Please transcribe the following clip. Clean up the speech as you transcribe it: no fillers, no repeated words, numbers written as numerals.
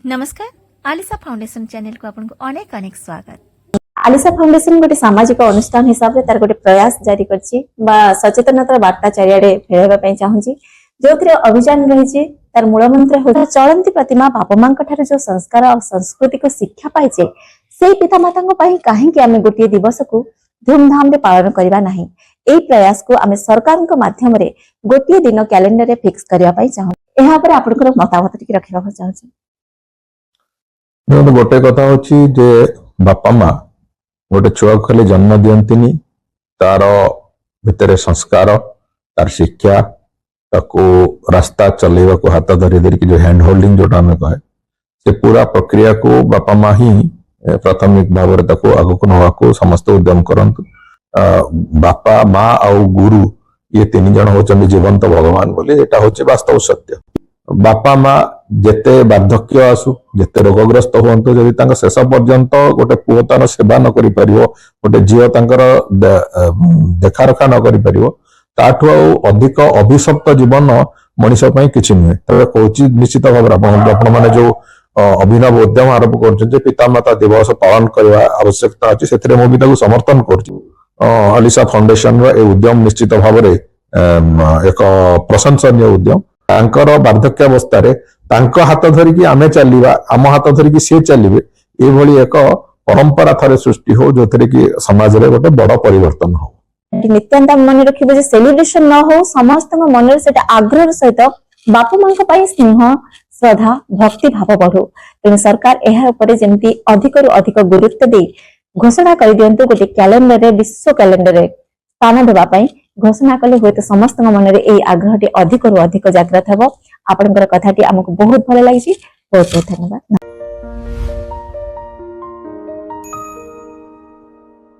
नमस्कार Alisa foundation channel को आपको अनेक अनेक स्वागत। आलिसा फाउंडेशन गोटे सामाजिक अनुष्ठान हिसाब से तार गोटे प्रयास जारी करछि बा सचेतनता वार्ता चारियाडे फेरबा पई चाहूची जोथिरे अभियान रहिछि तार मूल मंत्र हो चलंती प्रतिमा बापा मांक ठारे जो संस्कार और संस्कृति को शिक्षा पाइछे सेही पिता मातांक पई काहे कि आमे गोटे दिवस को धूमधाम रे पालन करबा नाही। एई प्रयास को आमे सरकार को माध्यम रे गोटे दिन कैलेंडर रे फिक्स करबा पई चाहू। एहा पर आपनकर मतामत टिक रखिबा को चाहूची। गोटे कथा होची जे बापा माँ गोटे छुआ खाली जन्म दियंतिनी तार भितर संस्कार तार शिक्षा ताको रास्ता चलेवा को हाथ धरी धरी जो हैंड होल्डिंग जोटा हमें कहे से पूरा प्रक्रिया को बापा माँ ही प्राथमिक भाव में ताको आगक नवा को समस्त उद्यम करंतु। बापा माँ और गुरु ये तीन जन होचंदी जीवंत भगवान बोले एटा होचे वास्तव सत्य। बापा माँ जेते बार्धक्य आसु जेते रोगग्रस्त हुअंतु जदि तांका शेष पर्यंत गोटे पुओ तार सेवा न करि परिवो गोटे झियो तांकर देखा रखा न करि परिवो ताठु अधिक अभिशप्त जीवन मनीष पई किछि नुहे। तबे कोची निश्चित भाव आपण माने जो अभिनव उद्यम आरंभ करछन पिता माता दिवस पालन करवा आवश्यकता अछि सेथिरे मो भी ताकू समर्थन करछु। आलिसा फाउंडेशन रो ए उद्यम निश्चित भाव रे एक प्रशंसनीय उद्यम। तांकर वार्धक्यावस्था तांको हाथ धरिकी आमे चलिबा आम हाथ धरिकी से चलिबे ए भली एक परंपरा थरे सृष्टि हो जो थरे की समाज रे गोटे बड़ परिवर्तन हो। नित्यांत मन रखिबे जे सेलिब्रेशन न हो समस्त मन रे सेटा आग्रह सहित बापा मांक पई स्नेह श्रद्धा भक्ति भाव बढ़ो। तेणु सरकार एहा ऊपर जेमती अधिक रु अधिक गुरुत्व दे घोषणा कर दियंतु गोटे कैलेंडर रे विश्व कैलेंडर रे स्थान देबा पई घोषणा कले हुए तो समस्त मन रे ए आग्रह अधिक रु अधिक जागृत हेबो। आपनकर कथाटी हमको बहुत भल लागिछि। बहुत बहुत धन्यवाद।